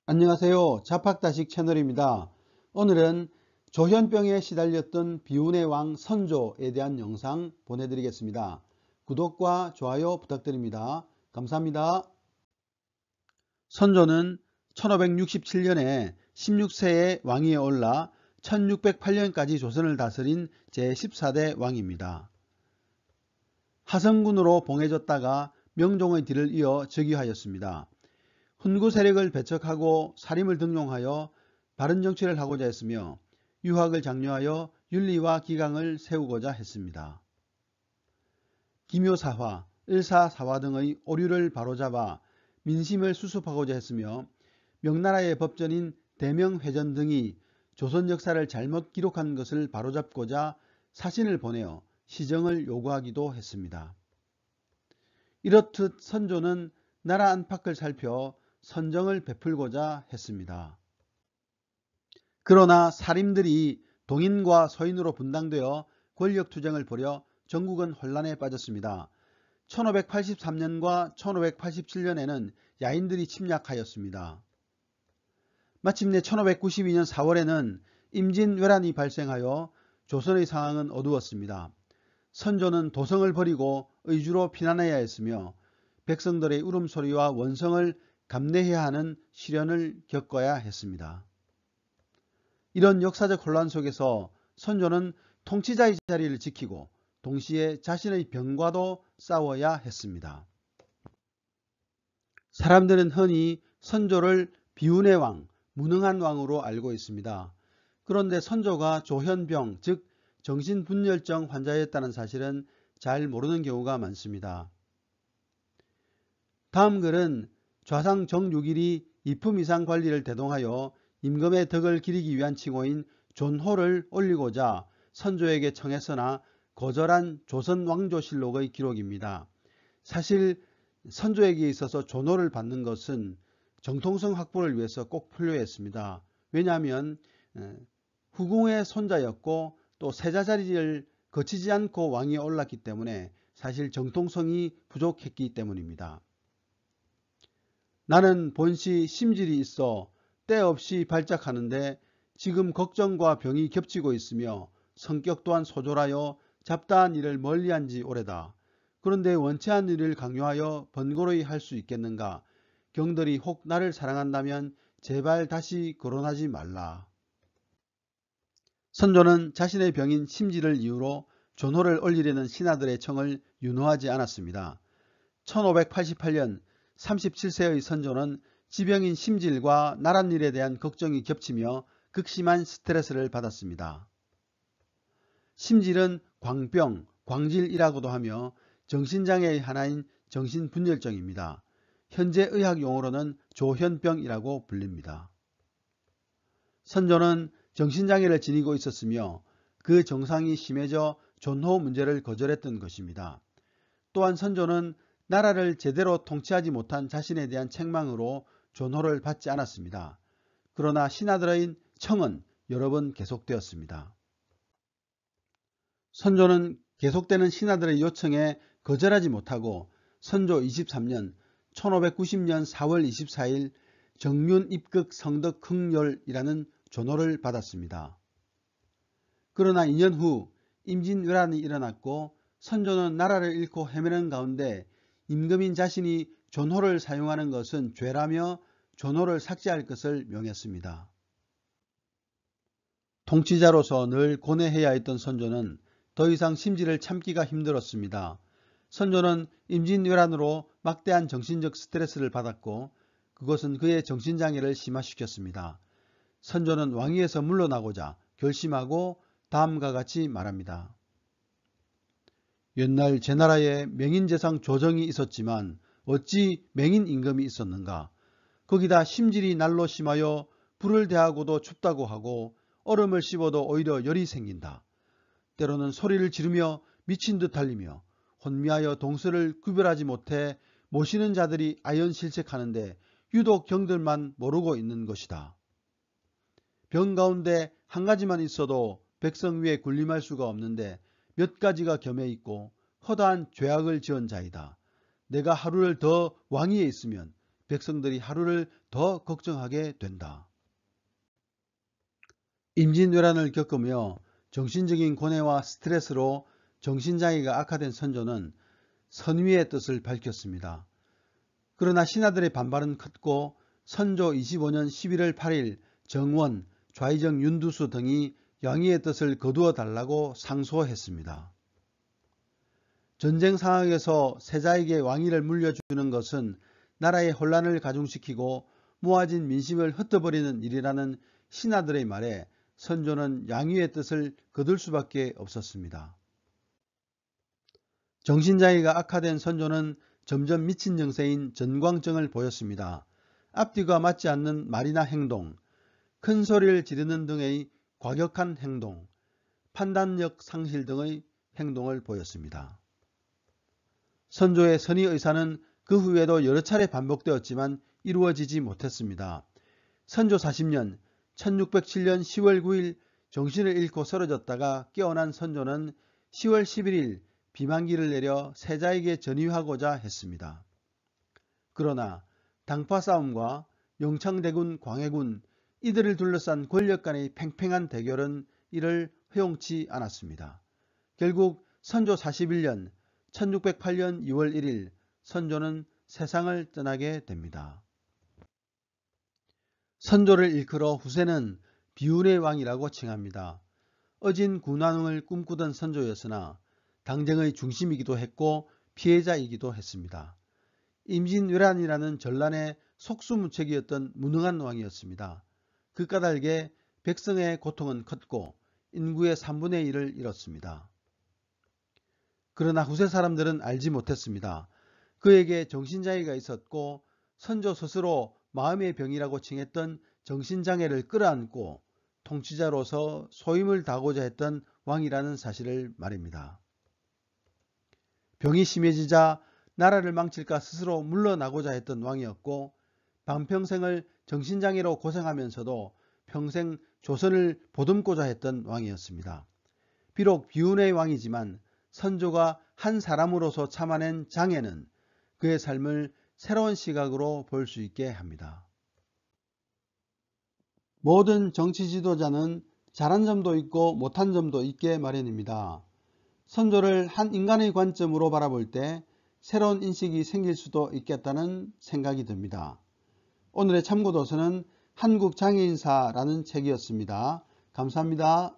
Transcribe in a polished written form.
안녕하세요. 자팍다식 채널입니다. 오늘은 조현병에 시달렸던 비운의 왕 선조에 대한 영상 보내드리겠습니다. 구독과 좋아요 부탁드립니다. 감사합니다. 선조는 1567년에 16세의 왕위에 올라 1608년까지 조선을 다스린 제14대 왕입니다. 하성군으로 봉해졌다가 명종의 뒤를 이어 즉위하였습니다. 훈구 세력을 배척하고 사림을 등용하여 바른 정치를 하고자 했으며 유학을 장려하여 윤리와 기강을 세우고자 했습니다. 기묘사화, 을사사화 등의 오류를 바로잡아 민심을 수습하고자 했으며 명나라의 법전인 대명회전 등이 조선 역사를 잘못 기록한 것을 바로잡고자 사신을 보내어 시정을 요구하기도 했습니다. 이렇듯 선조는 나라 안팎을 살펴 선정을 베풀고자 했습니다. 그러나 사림들이 동인과 서인으로 분당되어 권력투쟁을 벌여 전국은 혼란에 빠졌습니다. 1583년과 1587년에는 야인들이 침략하였습니다. 마침내 1592년 4월에는 임진왜란이 발생하여 조선의 상황은 어두웠습니다. 선조는 도성을 버리고 의주로 피난해야 했으며 백성들의 울음소리와 원성을 감내해야 하는 시련을 겪어야 했습니다. 이런 역사적 혼란 속에서 선조는 통치자의 자리를 지키고 동시에 자신의 병과도 싸워야 했습니다. 사람들은 흔히 선조를 비운의 왕, 무능한 왕으로 알고 있습니다. 그런데 선조가 조현병, 즉 정신분열증 환자였다는 사실은 잘 모르는 경우가 많습니다. 다음 글은 좌상 정육일이 이품이상 관리를 대동하여 임금의 덕을 기리기 위한 칭호인 존호를 올리고자 선조에게 청했으나 거절한 조선왕조실록의 기록입니다. 사실 선조에게 있어서 존호를 받는 것은 정통성 확보를 위해서 꼭 필요했습니다. 왜냐하면 후궁의 손자였고 또 세자자리를 거치지 않고 왕위에 올랐기 때문에 사실 정통성이 부족했기 때문입니다. 나는 본시 심질이 있어 때없이 발작하는데 지금 걱정과 병이 겹치고 있으며 성격 또한 소졸하여 잡다한 일을 멀리한 지 오래다. 그런데 원치 않은 일을 강요하여 번거로이 할 수 있겠는가. 경들이 혹 나를 사랑한다면 제발 다시 거론하지 말라. 선조는 자신의 병인 심지를 이유로 존호를 올리려는 신하들의 청을 윤호하지 않았습니다. 1588년 37세의 선조는 지병인 심질과 나랏일에 대한 걱정이 겹치며 극심한 스트레스를 받았습니다. 심질은 광병, 광질이라고도 하며 정신장애의 하나인 정신분열증입니다. 현재 의학 용어로는 조현병이라고 불립니다. 선조는 정신장애를 지니고 있었으며 그 정상이 심해져 존호 문제를 거절했던 것입니다. 또한 선조는 나라를 제대로 통치하지 못한 자신에 대한 책망으로 존호를 받지 않았습니다. 그러나 신하들의 청은 여러 번 계속되었습니다. 선조는 계속되는 신하들의 요청에 거절하지 못하고 선조 23년 1590년 4월 24일 정륜 입극 성덕 흥렬이라는 존호를 받았습니다. 그러나 2년 후 임진왜란이 일어났고 선조는 나라를 잃고 헤매는 가운데 임금인 자신이 존호를 사용하는 것은 죄라며 존호를 삭제할 것을 명했습니다. 통치자로서 늘 고뇌해야 했던 선조는 더 이상 심지를 참기가 힘들었습니다. 선조는 임진왜란으로 막대한 정신적 스트레스를 받았고 그것은 그의 정신장애를 심화시켰습니다. 선조는 왕위에서 물러나고자 결심하고 다음과 같이 말합니다. 옛날 제 나라에 맹인재상 조정이 있었지만 어찌 맹인 임금이 있었는가. 거기다 심질이 날로 심하여 불을 대하고도 춥다고 하고 얼음을 씹어도 오히려 열이 생긴다. 때로는 소리를 지르며 미친 듯 달리며 혼미하여 동서를 구별하지 못해 모시는 자들이 아연실색하는데 유독 경들만 모르고 있는 것이다. 병 가운데 한 가지만 있어도 백성 위에 군림할 수가 없는데 몇 가지가 겸해 있고 허다한 죄악을 지은 자이다. 내가 하루를 더 왕위에 있으면 백성들이 하루를 더 걱정하게 된다. 임진왜란을 겪으며 정신적인 고뇌와 스트레스로 정신장애가 악화된 선조는 선위의 뜻을 밝혔습니다. 그러나 신하들의 반발은 컸고 선조 25년 11월 8일 정원, 좌의정 윤두수 등이 양의의 뜻을 거두어 달라고 상소했습니다. 전쟁 상황에서 세자에게 왕위를 물려주는 것은 나라의 혼란을 가중시키고 모아진 민심을 흩어버리는 일이라는 신하들의 말에 선조는 양의의 뜻을 거둘 수밖에 없었습니다. 정신장애가 악화된 선조는 점점 미친 정세인 전광증을 보였습니다. 앞뒤가 맞지 않는 말이나 행동, 큰 소리를 지르는 등의 과격한 행동, 판단력 상실 등의 행동을 보였습니다. 선조의 선의 의사는 그 후에도 여러 차례 반복되었지만 이루어지지 못했습니다. 선조 40년 1607년 10월 9일 정신을 잃고 쓰러졌다가 깨어난 선조는 10월 11일 비만기를 내려 세자에게 전의하고자 했습니다. 그러나 당파 싸움과 영창대군, 광해군, 이들을 둘러싼 권력 간의 팽팽한 대결은 이를 허용치 않았습니다. 결국 선조 41년 1608년 2월 1일 선조는 세상을 떠나게 됩니다. 선조를 일컬어 후세는 비운의 왕이라고 칭합니다. 어진 군왕을 꿈꾸던 선조였으나 당정의 중심이기도 했고 피해자이기도 했습니다. 임진왜란이라는 전란의 속수무책이었던 무능한 왕이었습니다. 그 까닭에 백성의 고통은 컸고 인구의 3분의 1을 잃었습니다. 그러나 후세 사람들은 알지 못했습니다. 그에게 정신장애가 있었고 선조 스스로 마음의 병이라고 칭했던 정신장애를 끌어안고 통치자로서 소임을 다하고자 했던 왕이라는 사실을 말입니다. 병이 심해지자 나라를 망칠까 스스로 물러나고자 했던 왕이었고 반평생을 정신장애로 고생하면서도 평생 조선을 보듬고자 했던 왕이었습니다. 비록 비운의 왕이지만 선조가 한 사람으로서 참아낸 장애는 그의 삶을 새로운 시각으로 볼 수 있게 합니다. 모든 정치 지도자는 잘한 점도 있고 못한 점도 있게 마련입니다. 선조를 한 인간의 관점으로 바라볼 때 새로운 인식이 생길 수도 있겠다는 생각이 듭니다. 오늘의 참고도서는 한국장애인사라는 책이었습니다. 감사합니다.